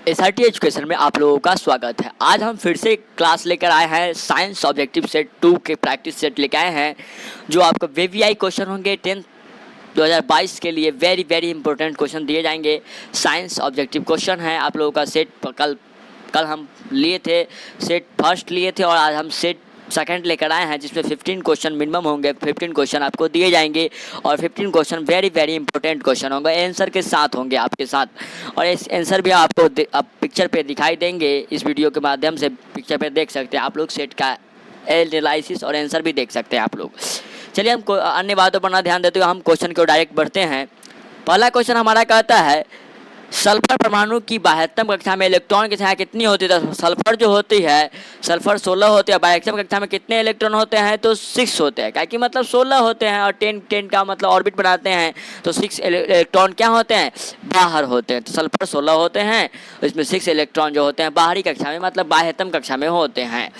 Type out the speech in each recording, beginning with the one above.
SRT education में आप लोगों का स्वागत है। आज हम फिर से क्लास लेकर आए हैं। साइंस ऑब्जेक्टिव सेट 2 के प्रैक्टिस सेट लेकर आए हैं, जो आपको वीवीआई क्वेश्चन होंगे 10 2022 के लिए। वेरी इंपॉर्टेंट क्वेश्चन दिए जाएंगे। साइंस ऑब्जेक्टिव क्वेश्चन है आप लोगों का। सेट कल हम लिए थे, सेट फर्स्ट लिए थे और आज हम सेट सेकंड लेकर आए हैं, जिसमें 15 क्वेश्चन मिनिमम होंगे। 15 क्वेश्चन आपको दिए जाएंगे और 15 क्वेश्चन वेरी इंपॉर्टेंट क्वेश्चन होंगे, आंसर के साथ होंगे आपके साथ। और इस आंसर भी आपको आप पिक्चर पे दिखाई देंगे। इस वीडियो के माध्यम से पिक्चर पे देख सकते हैं आप लोग। सेट का एनालिसिस और आंसर भी देख सकते हैं आप लोग। चलिए हम अन्य बातों पर ना ध्यान देते हुए हम क्वेश्चन को डायरेक्ट बढ़ते हैं। पहला क्वेश्चन हमारा कहता है, सल्फर परमाणु की 72 कक्षा में इलेक्ट्रॉन की संख्या कितनी होती है? तो सल्फर जो होती है, सल्फर 16 होते हैं। 72 कक्षा में कितने इलेक्ट्रॉन होते हैं? तो 6 होते हैं। क्या कि मतलब 16 होते हैं और 10 का मतलब ऑर्बिट बनाते हैं, तो 6 इलेक्ट्रॉन क्या होते हैं? बाहर होते हैं। तो सल्फर 16 होते हैं, इसमें 6 इलेक्ट्रॉन जो होते हैं बाहरी कक्षा में, मतलब 72 कक्षा में होते हैं।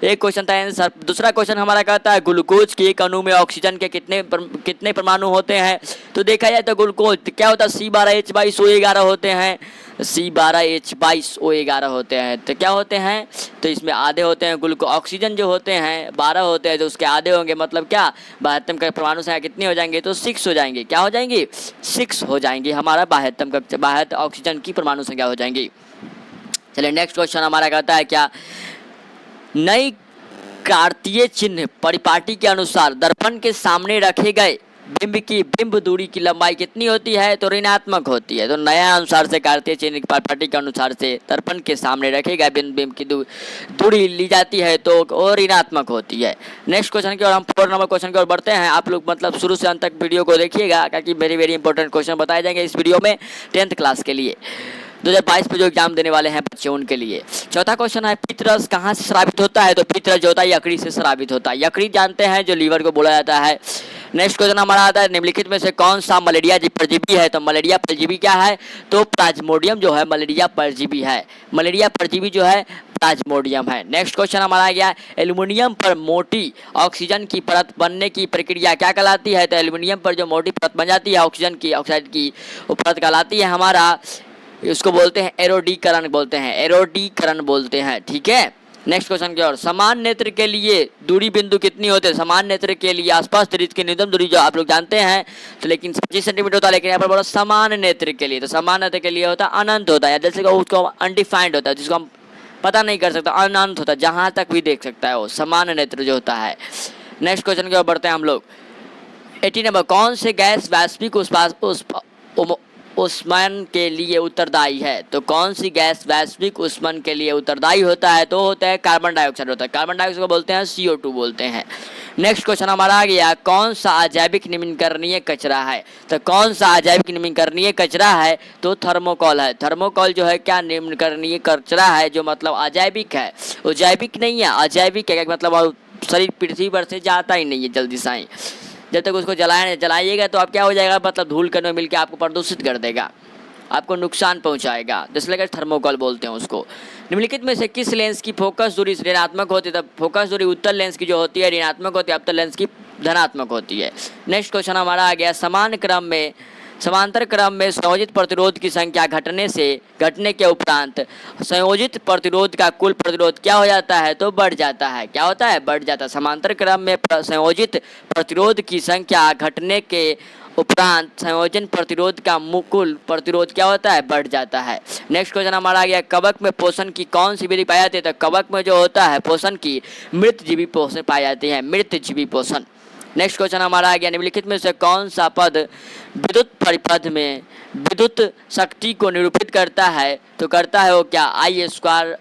एक क्वेश्चन था आंसर। दूसरा क्वेश्चन हमारा कहता है, ग्लूकोज के एक अणु में ऑक्सीजन के कितने परमाणु होते हैं? तो देखा जाए तो ग्लूकोज क्या होता है? C12H22O11 होते हैं। C12H22O11 होते हैं। तो क्या होते हैं? तो इसमें आधे होते हैं। ऑक्सीजन जो होते हैं 12 होते हैं, तो उसके आधे होंगे, मतलब क्या 72 का परमाणु संख्या कितनी हो जाएंगे? तो 6 हो जाएंगे। क्या हो जाएंगी? 6 हो जाएंगी। हमारा 72 ऑक्सीजन की परमाणु संख्या हो जाएंगी। चलिए नेक्स्ट क्वेश्चन हमारा कहता है, क्या नई कार्तीय चिन्ह परिपाटी के अनुसार दर्पण के सामने रखे गए बिंब दूरी की लंबाई कितनी होती है? तो ऋणात्मक होती है। तो नया अनुसार से कार्तीय चिन्ह परिपाटी के अनुसार से दर्पण के सामने रखे गए बिंब की दूरी ली जाती है, तो वो ऋणात्मक होती है। नेक्स्ट क्वेश्चन की ओर हम 4 नंबर क्वेश्चन की ओर बढ़ते हैं। आप लोग मतलब शुरू से अंत तक वीडियो को देखिएगा, क्योंकि वेरी इंपॉर्टेंट क्वेश्चन बताए जाएंगे इस वीडियो में 10th क्लास के लिए। 2022 में जो एग्जाम देने वाले हैं बच्चे उनके लिए। चौथा क्वेश्चन है, पित्तरस कहाँ से स्रावित होता है? तो पित्तरस जो होता है यकृत से स्रावित होता है। यकृत जानते हैं जो लीवर को बोला जाता है। नेक्स्ट क्वेश्चन हमारा आता है, निम्नलिखित में से कौन सा मलेरिया परजीवी है? तो मलेरिया परजीवी क्या है? तो प्लाज्मोडियम जो है मलेरिया परजीवी है। मलेरिया परजीवी जो है प्लाज्मोडियम है। नेक्स्ट क्वेश्चन हमारा आ गया, एल्युमिनियम पर मोटी ऑक्सीजन की परत बनने की प्रक्रिया क्या कहलाती है? तो एल्युमिनियम पर जो मोटी परत बन जाती है ऑक्सीजन की, ऑक्साइड की, वो परत कहलाती है हमारा, उसको बोलते हैं एरोडीकरण बोलते हैं, एरोडीकरण बोलते हैं। ठीक है। नेक्स्ट क्वेश्चन की ओर, समान नेत्र के लिए दूरी बिंदु कितनी होते हैं? समान नेत्र के लिए आसपास दृष्टि की न्यूनतम दूरी जो आप लोग जानते हैं, तो लेकिन 25 सेंटीमीटर होता है, लेकिन यहाँ पर बोला समान नेत्र के लिए। तो समान नेत्र के लिए होता है अनंत होता है, जैसे उसको अनडिफाइंड होता है, जिसको हम पता नहीं कर सकता, अनंत होता है, जहाँ तक भी देख सकता है वो समान नेत्र जो होता है। नेक्स्ट क्वेश्चन की ओर बढ़ते हैं हम लोग। 18 नंबर, कौन से गैस वैश्विक उष्मन के लिए उत्तरदायी है? तो कौन सी गैस वैश्विक उष्मन के लिए उत्तरदायी होता है? तो होता है कार्बन डाइऑक्साइड होता है। कार्बन डाइऑक्साइड को बोलते हैं CO2 बोलते हैं। नेक्स्ट क्वेश्चन हमारा आ गया, कौन सा अजैविक निम्नीकरणीय कचरा है? तो कौन सा अजैविक निम्नीकरणीय कचरा है? तो थर्मोकोल है। थर्मोकोल जो है क्या निम्नीकरणीय कचरा है, जो मतलब अजैविक है। वो जैविक नहीं है, अजैविक है, मतलब शरीर पृथ्वी पर से जाता ही नहीं है जल्दी से। जब तक उसको जलाइएगा तो आप क्या हो जाएगा, मतलब धूल कण में मिलकर आपको प्रदूषित कर देगा, आपको नुकसान पहुंचाएगा, इसलिए थर्मोकोल बोलते हैं उसको। निम्नलिखित में से किस लेंस की फोकस दूरी ऋणात्मक होती है? तब फोकस दूरी उत्तल लेंस की जो होती है ऋणात्मक होती है, अवतल लेंस की धनात्मक होती है। नेक्स्ट क्वेश्चन हमारा आ गया, समांतर क्रम में संयोजित प्रतिरोध की संख्या घटने के उपरांत संयोजित प्रतिरोध का कुल प्रतिरोध क्या हो जाता है? तो बढ़ जाता है। क्या होता है? बढ़ जाता है। समांतर क्रम में संयोजित प्रतिरोध की संख्या घटने के उपरांत संयोजन प्रतिरोध का कुल प्रतिरोध क्या होता है? बढ़ जाता है। नेक्स्ट क्वेश्चन हमारा आ गया, कवक में पोषण की कौन सी विधि पाई जाती है? तो कवक में जो होता है पोषण की मृतजीवी पोषण पाई जाती है, मृतजीवी पोषण। नेक्स्ट क्वेश्चन हमारा आ गया, निम्नलिखित में से कौन सा पद विद्युत परिपथ में विद्युत शक्ति को निरूपित करता है? तो करता है वो क्या? I²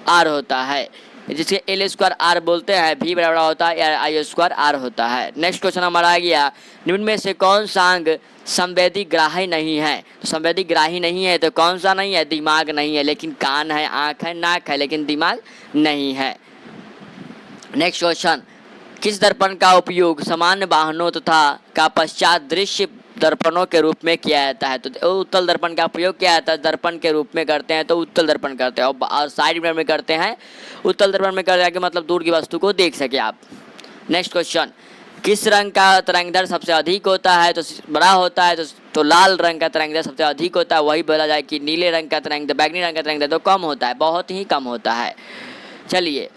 R होता है, जिसे L² R बोलते हैं। V बराबर होता है या I² R होता है। नेक्स्ट क्वेश्चन हमारा आ गया, निम्न में से कौन सा अंग संवेदी ग्राही नहीं है? तो संवेदी ग्राही नहीं है तो कौन सा नहीं है? दिमाग नहीं है, लेकिन कान है, आँख है, नाक है, लेकिन दिमाग नहीं है। नेक्स्ट क्वेश्चन, किस दर्पण का उपयोग सामान्य वाहनों तथा का पश्चात दृश्य दर्पणों के रूप में किया जाता है? तो उत्तल दर्पण का उपयोग किया जाता है, दर्पण के रूप में करते हैं तो उत्तल दर्पण करते हैं, और साइड मिरर में करते हैं उत्तल दर्पण में करते हैं कि मतलब दूर की वस्तु को देख सके आप। नेक्स्ट क्वेश्चन, किस रंग का तरंगदैर्ध्य सबसे अधिक होता है? तो बड़ा होता है, तो तो लाल रंग का तरंगदैर्घ्य सबसे अधिक होता है, वही बोला जाए कि नीले रंग का तरंगदैर्घ्य, बैगनी रंग का तरंगदैर्घ्य तो कम होता है, बहुत ही कम होता है। चलिए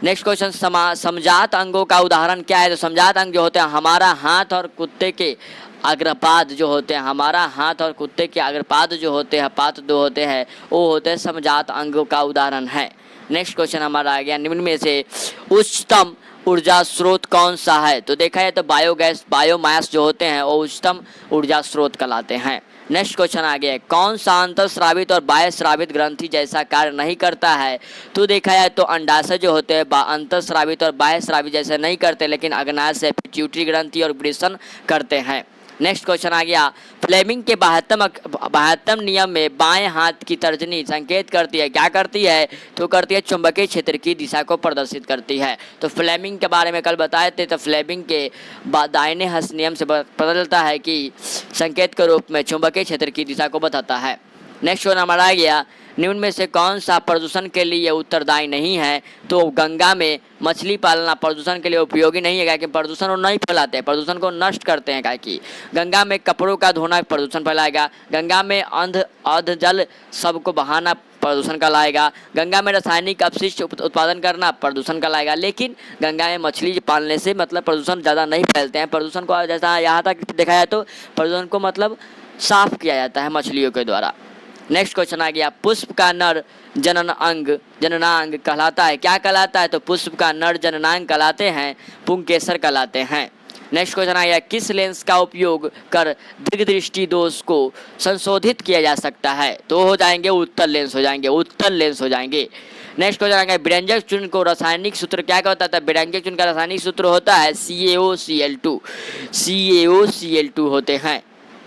नेक्स्ट क्वेश्चन, समजात अंगों का उदाहरण क्या है? तो समजात अंग जो होते हैं हमारा हाथ और कुत्ते के अग्रपाद जो होते हैं, हमारा हाथ और कुत्ते के अग्रपाद जो होते हैं, पाद दो होते हैं, वो होते हैं समजात अंगों का उदाहरण है। नेक्स्ट क्वेश्चन हमारा आ गया, निम्न में से उच्चतम ऊर्जा स्रोत कौन सा है? तो देखा जाए तो बायोगैस, बायोमास जो होते हैं वो उच्चतम ऊर्जा स्रोत कहलाते हैं। नेक्स्ट क्वेश्चन आ गया है, कौन सा अंतःस्रावित और बाह्यस्रावित ग्रंथि जैसा कार्य नहीं करता है? तो देखा जाए तो अंडाशय जो होते हैं अंतःस्रावित और बाह्यस्रावित जैसे नहीं करते, लेकिन अग्नाशय, पिट्यूटरी ग्रंथि और वृषण करते हैं। नेक्स्ट क्वेश्चन आ गया, फ्लेमिंग के 72 नियम में बाएं हाथ की तर्जनी संकेत करती है, क्या करती है? तो करती है चुंबकीय क्षेत्र की दिशा को प्रदर्शित करती है। तो फ्लेमिंग के बारे में कल बताए थे, तो फ्लेमिंग के दाहिने हस्त नियम से पता चलता है कि संकेत के रूप में चुंबकीय क्षेत्र की दिशा को बताता है। नेक्स्ट क्वेश्चन हमारा आ गया, निम्न में से कौन सा प्रदूषण के लिए उत्तरदायी नहीं है? तो गंगा में मछली पालना प्रदूषण के लिए उपयोगी नहीं है, क्या कि प्रदूषण वो नहीं फैलाते हैं, प्रदूषण को नष्ट करते हैं। क्या कि गंगा में कपड़ों का धोना प्रदूषण फैलाएगा, गंगा में अंध जल सबको बहाना प्रदूषण का लाएगा, गंगा में रासायनिक अपशिष्ट उत्पादन करना प्रदूषण का लाएगा, लेकिन गंगा में मछली पालने से मतलब प्रदूषण ज़्यादा नहीं फैलते हैं। प्रदूषण को जैसा यहाँ तक देखा जाए तो प्रदूषण को मतलब साफ किया जाता है मछलियों के द्वारा। नेक्स्ट क्वेश्चन आ गया, पुष्प का नर जननांग कहलाता है, क्या कहलाता है? तो पुष्प का नर जननांग कहलाते हैं, पुंकेसर कहलाते हैं। नेक्स्ट क्वेश्चन आ गया, किस लेंस का उपयोग कर दीर्घदृष्टि दोष को संशोधित किया जा सकता है? तो हो जाएंगे उत्तल लेंस हो जाएंगे, उत्तल लेंस हो जाएंगे। नेक्स्ट क्वेश्चन आ गया, विरंजक चूर्ण को रासायनिक सूत्र क्या होता है? विरंजक चूर्ण का रासायनिक सूत्र होता है CaOCl2, CaOCl2 होते हैं,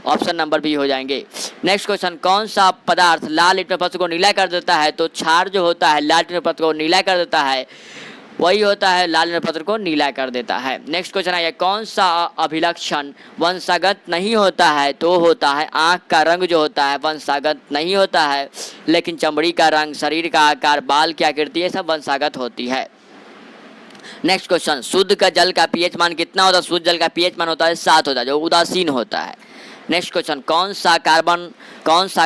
ऑप्शन नंबर बी हो जाएंगे। नेक्स्ट क्वेश्चन, कौन सा पदार्थ लाल लिटमस पत्र को नीला कर देता है? तो क्षार जो होता है लाल लिटमस पत्र को नीला कर देता है, वही होता है लाल लिटमस पत्र को नीला कर देता है। नेक्स्ट क्वेश्चन है, कौन सा अभिलक्षण वंशागत नहीं होता है? तो होता है आँख का रंग जो होता है वंशागत नहीं होता है, लेकिन चमड़ी का रंग, शरीर का आकार, बाल की आकृति ये सब वंशागत होती है। नेक्स्ट क्वेश्चन, शुद्ध का जल का पीएच मान कितना होता है? शुद्ध जल का पीएच मान होता है 7 होता है, जो उदासीन होता है। नेक्स्ट क्वेश्चन, कौन सा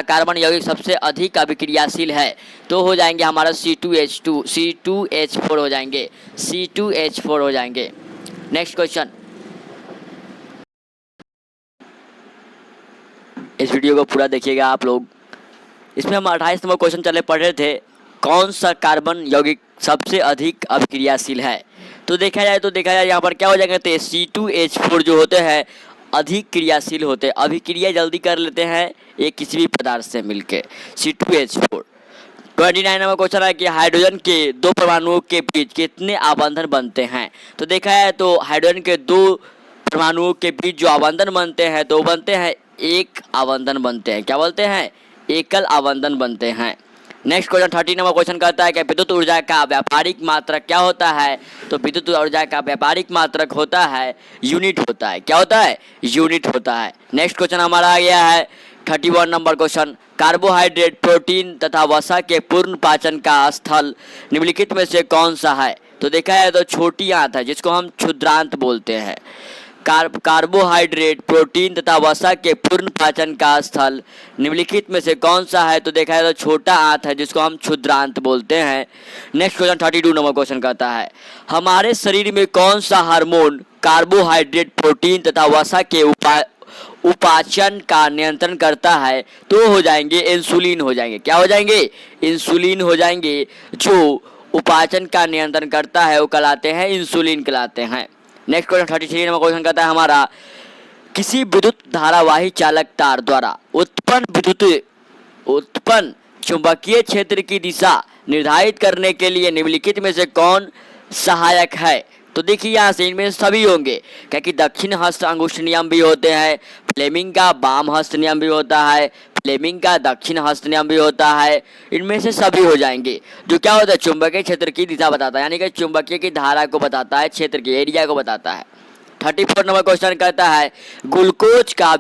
कार्बन यौगिक सबसे अधिक अभिक्रियाशील है? तो हो जाएंगे हमारा C2H4 हो जाएंगे, C2H4 हो जाएंगे। नेक्स्ट क्वेश्चन, इस वीडियो को पूरा देखिएगा आप लोग। इसमें हम 28 नंबर क्वेश्चन चले पढ़ रहे थे, कौन सा कार्बन यौगिक सबसे अधिक अभिक्रियाशील है? तो देखा जाए यहाँ पर क्या हो जाएगा, तो C2H4 जो होते हैं अधिक क्रियाशील होते हैं, अभिक्रिया जल्दी कर लेते हैं ये किसी भी पदार्थ से मिलके, C2H4। 29 नंबर क्वेश्चन है कि हाइड्रोजन के 2 परमाणुओं के बीच कितने आबंधन बनते हैं? तो देखा है तो हाइड्रोजन के 2 परमाणुओं के बीच जो आबंधन बनते हैं तो बनते हैं एक आबंधन बनते हैं, क्या बोलते हैं? एकल आबंधन बनते हैं। नेक्स्ट क्वेश्चन 30 नंबर क्वेश्चन कहता है कि विद्युत ऊर्जा का व्यापारिक मात्रक क्या होता है? तो विद्युत ऊर्जा का व्यापारिक मात्रक होता है यूनिट होता है, क्या होता है? यूनिट होता है। नेक्स्ट क्वेश्चन हमारा आ गया है 31 नंबर क्वेश्चन, कार्बोहाइड्रेट, प्रोटीन तथा वसा के पूर्ण पाचन का स्थल निम्नलिखित में से कौन सा है? तो देखा है तो छोटी आंत है जिसको हम क्षुद्रांत बोलते हैं। कार्बोहाइड्रेट, प्रोटीन तथा वसा के पूर्ण पाचन का स्थल निम्नलिखित में से कौन सा है? तो देखा है तो छोटा आंत है जिसको हम क्षुद्रांत बोलते हैं। नेक्स्ट क्वेश्चन 32 नंबर क्वेश्चन कहता है, हमारे शरीर में कौन सा हार्मोन कार्बोहाइड्रेट, प्रोटीन तथा वसा के उपाचन का नियंत्रण करता है? तो हो जाएंगे इंसुलिन हो जाएंगे, क्या हो जाएंगे? इंसुलिन हो जाएंगे। जो उपाचन का नियंत्रण करता है वो कहलाते हैं इंसुलिन कहलाते हैं। नेक्स्ट क्वेश्चन 33 नंबर क्वेश्चन कहता है हमारा, किसी विद्युत धारावाही चालक तार द्वारा उत्पन्न चुंबकीय क्षेत्र की दिशा निर्धारित करने के लिए निम्नलिखित में से कौन सहायक है? तो देखिए यहाँ से इनमें सभी होंगे, क्योंकि दक्षिण हस्त अंगुष्ठ नियम भी होते हैं, फ्लेमिंग का वाम हस्त नियम भी होता है, फ्लेमिंग का दक्षिण हस्त नियम भी होता है, इनमें से सभी हो जाएंगे। जो क्या होता है? चुंबकीय क्षेत्र की दिशा बताता है, यानी कि चुंबकीय की धारा को बताता है, क्षेत्र के एरिया को बताता है। 34 नंबर क्वेश्चन कहता है, ग्लूकोज का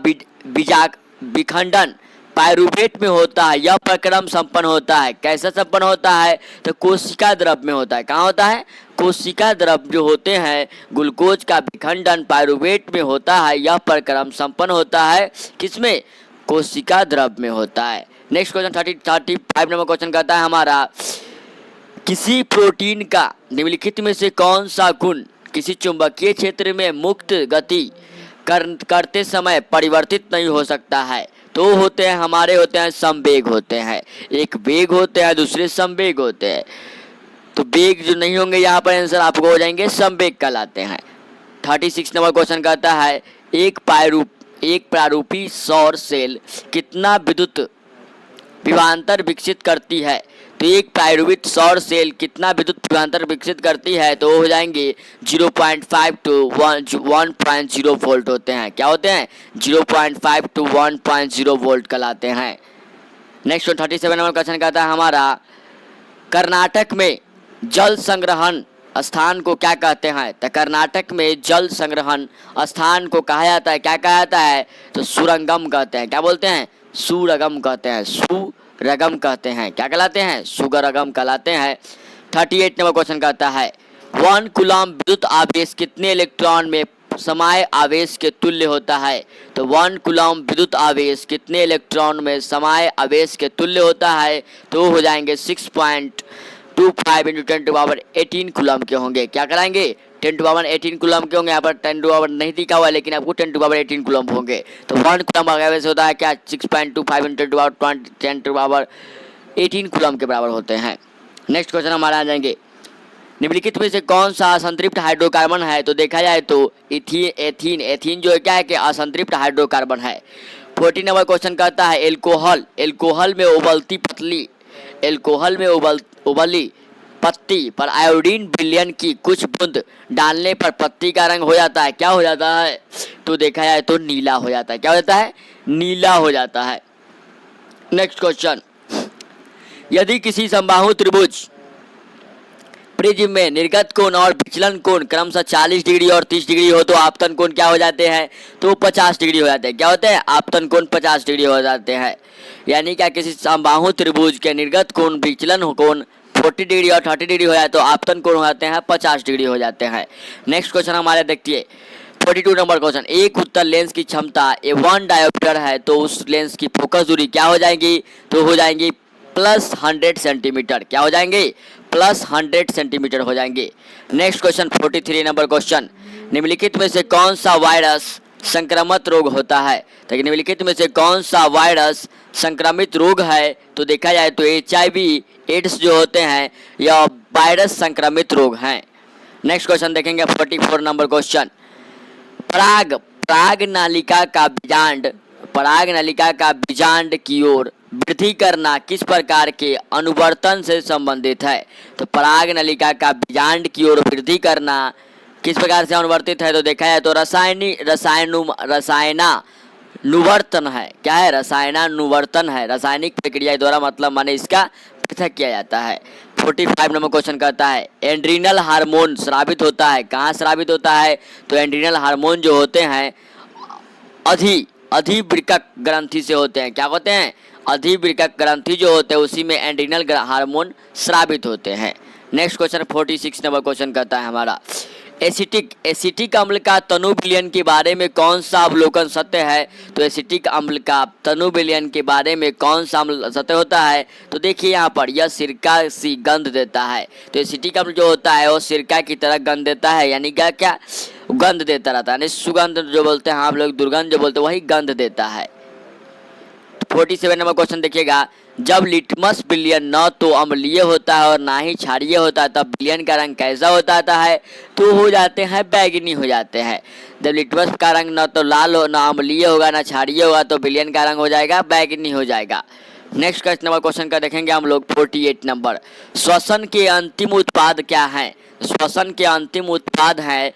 विखंडन पायरूवेट में होता है, यह प्रक्रम संपन्न होता है, कैसा संपन्न होता है? तो कोशिका द्रव में होता है, कहाँ होता है? कोशिका द्रव जो होते हैं ग्लूकोज का विखंडन पायरुवेट में होता है। यह प्रक्रम संपन्न होता है किसमें? कोशिका द्रव में होता है। नेक्स्ट क्वेश्चन 35 नंबर क्वेश्चन कहता है हमारा, किसी प्रोटीन का निम्नलिखित में से कौन सा गुण किसी चुंबकीय क्षेत्र में मुक्त गति करते समय परिवर्तित नहीं हो सकता है? तो होते हैं संवेग होते हैं। एक वेग होते हैं, दूसरे संवेग होते हैं। तो वेग जो नहीं होंगे यहाँ पर आंसर आपको हो जाएंगे संवेग कहलाते हैं। 36 नंबर क्वेश्चन कहता है, एक प्रारूपी सौर सेल कितना विद्युत विभवांतर विकसित करती है? तो एक प्रारूपित सौर सेल कितना विद्युत विभवांतर विकसित करती है? तो हो जाएंगे 0.5 टू 1.0 वोल्ट होते हैं। क्या होते हैं? 0.5 टू 1.0 वोल्ट कहलाते हैं। नेक्स्ट 37 नंबर क्वेश्चन कहता है हमारा, कर्नाटक में जल संग्रहण स्थान को क्या कहते हैं? तो कर्नाटक में जल संग्रहण स्थान को कहा जाता है, क्या कहा जाता है? तो सुरंगम कहते हैं। क्या बोलते हैं? सुरगम कहते हैं। सुरगम कहते हैं। क्या कहलाते हैं? सुगरगम कहलाते हैं। 38 नंबर क्वेश्चन कहता है, 1 कूलम विद्युत आवेश कितने इलेक्ट्रॉन में समाय आवेश के तुल्य होता है? तो 1 कूलम विद्युत आवेश कितने इलेक्ट्रॉन में समाय आवेश के तुल्य होता है? तो हो जाएंगे 6.25 इंटू 10⁻18 कूलम के होंगे। क्या कराएंगे? 10⁻18 कूलम के होंगे। यहाँ पर 10⁻ नहीं दिखा हुआ है, लेकिन आपको 10⁻18 कूलम होंगे। तो 1 कूलम आवेश होता है क्या? 6.25 इंटू 10⁻18 कूलम के बराबर होते हैं। नेक्स्ट क्वेश्चन हमारा आ जाएंगे, निम्नलिखित में से कौन सा असंतृप्त हाइड्रोकार्बन है? तो देखा जाए तो एथीन जो है क्या है कि असंतृप्त हाइड्रोकार्बन है। 40 नंबर क्वेश्चन कहता है, एल्कोहल में उबली पत्ती पर आयोडीन विलयन की कुछ बूंद डालने पर पत्ती का रंग हो जाता है। क्या हो जाता है? तो देखा जाए तो नीला हो जाता है। क्या हो जाता है? नीला हो जाता है। नेक्स्ट क्वेश्चन, यदि किसी समबाहु त्रिभुज प्रिज्म में निर्गत कोण और विचलन कोण क्रमशः 40 डिग्री और 30 डिग्री हो तो आपतन कोण क्या हो जाते हैं? तो 50 डिग्री हो जाते हैं। क्या होते हैं? आपतन कोण 50 डिग्री हो जाते हैं। यानी क्या किसी समबाहु त्रिभुज के निर्गत कोण विचलन कोण 40 डिग्री और 30 डिग्री हो जाए तो आपतन कोण हो जाते हैं 50 डिग्री हो जाते हैं। नेक्स्ट क्वेश्चन हमारे देखिए 42 नंबर क्वेश्चन, एक उत्तल लेंस की क्षमता A1 डायोप्टर है तो उस लेंस की फोकस दूरी क्या हो जाएगी? तो हो जाएंगी +100 सेंटीमीटर। क्या हो जाएंगे? +100 सेंटीमीटर हो जाएंगे। नेक्स्ट क्वेश्चन 43 नंबर क्वेश्चन, निम्नलिखित में से कौन सा वायरस संक्रमित रोग होता है? तो निम्नलिखित में से कौन सा वायरस संक्रमित रोग है? तो देखा जाए तो HIV एड्स जो होते हैं यह वायरस संक्रमित रोग हैं। नेक्स्ट क्वेश्चन देखेंगे 44 नंबर क्वेश्चन, पराग नालिका का बीजांड की ओर वृद्धि करना किस प्रकार के अनुवर्तन से संबंधित है? तो पराग नलिका का बीजांड की ओर वृद्धि करना किस प्रकार से अनुवर्तित है? तो देखा जाए तो रसायनानुवर्तन है। क्या है? रसायनानुवर्तन है। रासायनिक प्रक्रिया द्वारा मतलब माने इसका पृथक किया जाता है। 45 नंबर क्वेश्चन कहता है, एंड्रीनल हार्मोन स्रावित होता है। कहाँ स्रावित होता है? तो एंड्रीनल हार्मोन जो होते हैं अधिवृक्क ग्रंथि से होते हैं। क्या होते हैं? अधिवृक्क ग्रंथि जो होते हैं उसी में एंड्रीनल हार्मोन स्रावित होते हैं। नेक्स्ट क्वेश्चन 46 नंबर क्वेश्चन कहता है हमारा, एसिटिक अम्ल का तनु विलयन के बारे में कौन सा अवलोकन सत्य है? तो एसिटिक अम्ल का तनु विलयन के बारे में कौन सा अम्ल सत्य होता है? तो देखिए यहाँ पर यह सिरका सी गंध देता है। तो एसिटिक अम्ल जो होता है वो सिरका की तरह गंध देता है, यानी क्या गंध देता रहता है। सुगंध जो बोलते हैं आप लोग, दुर्गंध जो बोलते हैं वही गंध देता है। 47 नंबर क्वेश्चन देखिएगा, जब लिटमस विलयन न तो अम्लीय होता है और ना ही क्षारीय होता है तब विलयन का रंग कैसा होता है? तो हो जाते हैं बैगनी हो जाते हैं। जब लिटमस का रंग न तो लाल हो, ना अम्लीय होगा, ना क्षारीय होगा तो विलयन का रंग हो जाएगा बैगनी हो जाएगा। नेक्स्ट नंबर क्वेश्चन का देखेंगे हम लोग 48 नंबर, श्वसन के अंतिम उत्पाद क्या है? श्वसन के अंतिम उत्पाद है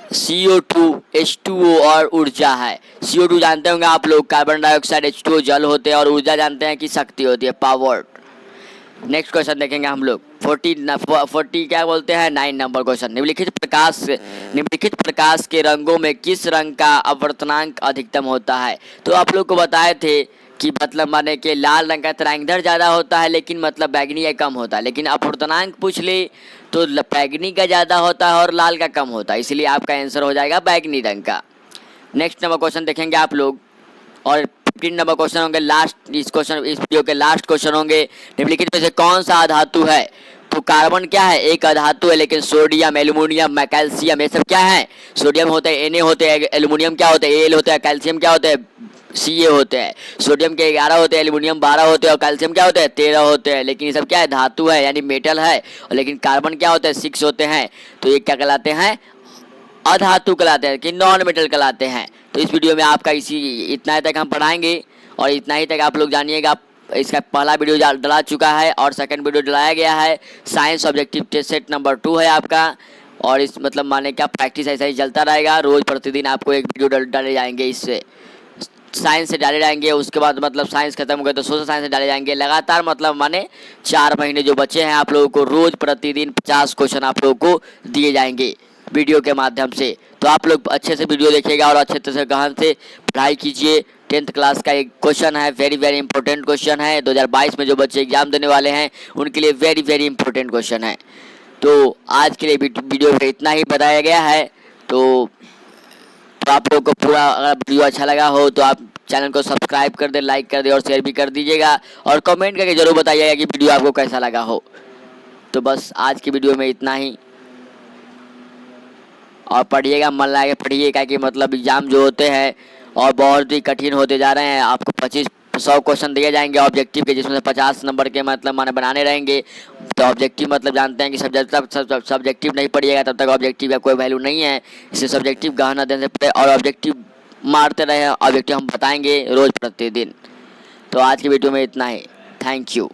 CO2, H2O और ऊर्जा है। CO2 जानते होंगे आप लोग, कार्बन डाइऑक्साइड, H2O जल होते हैं और ऊर्जा जानते हैं कि शक्ति होती है, पावर। नेक्स्ट क्वेश्चन देखेंगे हम लोग 40 क्या बोलते हैं 9 नंबर क्वेश्चन, निम्नलिखित प्रकाश के रंगों में किस रंग का अपवर्तनांक अधिकतम होता है? तो आप लोग को बताए थे कि मतलब माने कि लाल रंग का तरंगधर ज़्यादा होता है लेकिन मतलब बैगनी का कम होता है, लेकिन अपूर्णांक पूछ ले तो बैगनी का ज़्यादा होता है और लाल का कम होता है, इसलिए आपका आंसर हो जाएगा बैगनी रंग का। नेक्स्ट नंबर क्वेश्चन देखेंगे आप लोग, और 15 नंबर क्वेश्चन होंगे लास्ट, इस वीडियो के लास्ट क्वेश्चन होंगे। निम्नलिखित में से कौन सा अधातु है? तो कार्बन क्या है? एक अधातु है, लेकिन सोडियम, एल्यूमिनियम, कैल्शियम ये सब क्या है? सोडियम होते हैं Na होते हैं, एल्यूमिनियम क्या होते हैं Al होते हैं, कैल्शियम क्या होते हैं Ca होते हैं। सोडियम के 11 होते हैं, एल्यूमिनियम 12 होते हैं और कैल्शियम क्या होते हैं 13 होते हैं। लेकिन ये सब क्या है? धातु है यानी मेटल है। और लेकिन कार्बन क्या होता है 6 होते हैं, तो ये क्या कहलाते हैं? अधातु कहलाते हैं कि नॉन मेटल कहलाते हैं। तो इस वीडियो में आपका इतना तक हम पढ़ाएंगे और इतना ही तक आप लोग जानिएगा। इसका पहला वीडियो डला चुका है और सेकंड वीडियो डलाया गया है। Science objective test set number 2 है आपका, और इस मतलब माने क्या प्रैक्टिस ऐसा ही चलता रहेगा। रोज़ प्रतिदिन आपको एक वीडियो डाले जाएंगे, इससे साइंस से डाले जाएंगे। उसके बाद मतलब साइंस खत्म हो गए तो सोशल साइंस से डाले जाएंगे। लगातार मतलब माने 4 महीने जो बचे हैं आप लोगों को रोज़ प्रतिदिन 50 क्वेश्चन आप लोगों को दिए जाएंगे वीडियो के माध्यम से। तो आप लोग अच्छे से वीडियो देखिएगा और अच्छे से गहन से पढ़ाई कीजिए। 10th क्लास का एक क्वेश्चन है, वेरी वेरी इंपॉर्टेंट क्वेश्चन है। 2022 में जो बच्चे एग्जाम देने वाले हैं उनके लिए वेरी वेरी इंपॉर्टेंट क्वेश्चन है। तो आज के लिए वीडियो में इतना ही बताया गया है। तो आप लोगों को पूरा अगर वीडियो अच्छा लगा हो तो आप चैनल को सब्सक्राइब कर दे, लाइक कर दे और शेयर भी कर दीजिएगा, और कमेंट करके ज़रूर बताइएगा कि वीडियो आपको कैसा लगा हो। तो बस आज की वीडियो में इतना ही, और पढ़िएगा, मन लगा के पढ़िएगा कि मतलब एग्ज़ाम जो होते हैं और बहुत ही कठिन होते जा रहे हैं। आपको 100 क्वेश्चन दिए जाएंगे ऑब्जेक्टिव के, जिसमें से 50 नंबर के मतलब माने बनाने रहेंगे। तो ऑब्जेक्टिव मतलब जानते हैं कि सब्जेक्टिव नहीं पढ़िएगा तब तक ऑब्जेक्टिव का कोई वैल्यू नहीं है। इससे सब्जेक्टिव गहना देने से और ऑब्जेक्टिव मारते रहे, ऑब्जेक्टिव हम बताएंगे रोज़ प्रतिदिन। तो आज की वीडियो में इतना ही, थैंक यू।